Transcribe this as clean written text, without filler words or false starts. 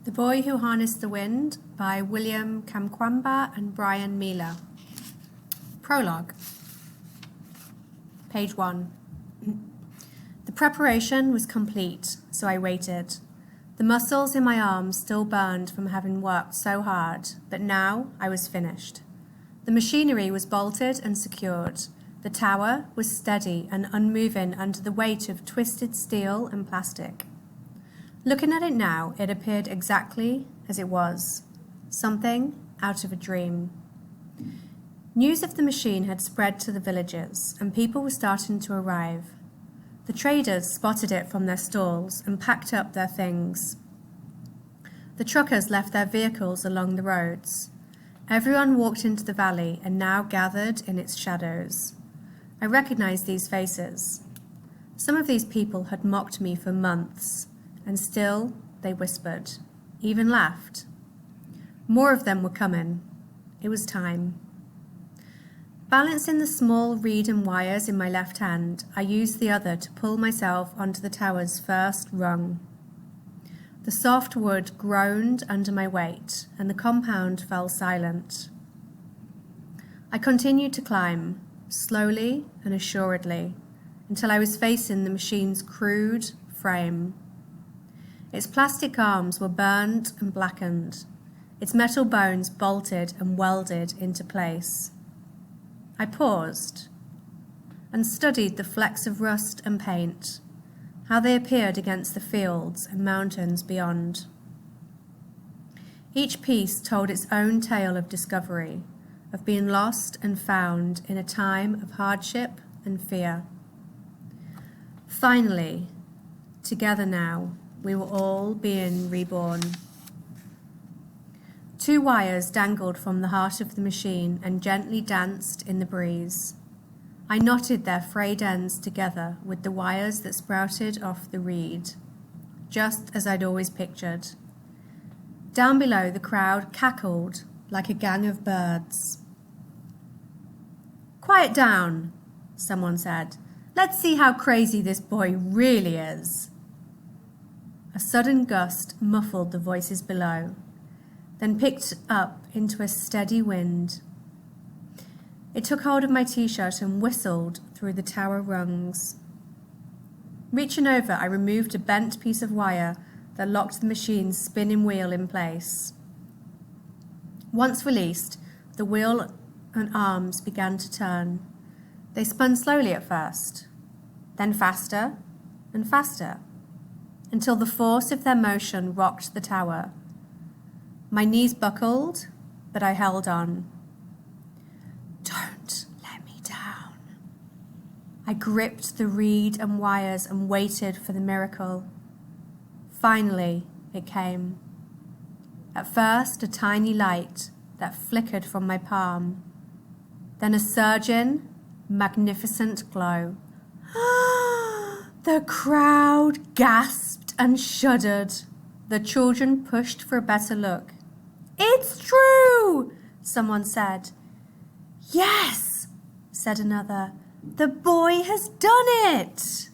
The Boy Who Harnessed the Wind by William Kamkwamba and Brian Miller. Prologue. Page 1. The preparation was complete, so I waited. The muscles in my arms still burned from having worked so hard, but now I was finished. The machinery was bolted and secured. The tower was steady and unmoving under the weight of twisted steel and plastic. Looking at it now, it appeared exactly as it was, something out of a dream. News of the machine had spread to the villages, and people were starting to arrive. The traders spotted it from their stalls and packed up their things. The truckers left their vehicles along the roads. Everyone walked into the valley and now gathered in its shadows. I recognized these faces. Some of these people had mocked me for months, and still they whispered, even laughed. More of them were coming. It was time. Balancing the small reed and wires in my left hand, I used the other to pull myself onto the tower's first rung. The soft wood groaned under my weight, and the compound fell silent. I continued to climb, slowly and assuredly, until I was facing the machine's crude frame. Its plastic arms were burned and blackened, its metal bones bolted and welded into place. I paused and studied the flecks of rust and paint, how they appeared against the fields and mountains beyond. Each piece told its own tale of discovery, of being lost and found in a time of hardship and fear. Finally, together now, we were all being reborn. 2 wires dangled from the heart of the machine and gently danced in the breeze. I knotted their frayed ends together with the wires that sprouted off the reed, just as I'd always pictured. Down below, the crowd cackled like a gang of birds. "Quiet down," someone said. "Let's see how crazy this boy really is." A sudden gust muffled the voices below, then picked up into a steady wind. It took hold of my t-shirt and whistled through the tower rungs. Reaching over, I removed a bent piece of wire that locked the machine's spinning wheel in place. Once released, the wheel and arms began to turn. They spun slowly at first, then faster and faster, until the force of their motion rocked the tower. My knees buckled, but I held on. "Don't let me down." I gripped the reed and wires and waited for the miracle. Finally, it came. At first, a tiny light that flickered from my palm, then a surging, magnificent glow. The crowd gasped and shuddered. The children pushed for a better look. "It's true," someone said. "Yes," said another. "The boy has done it."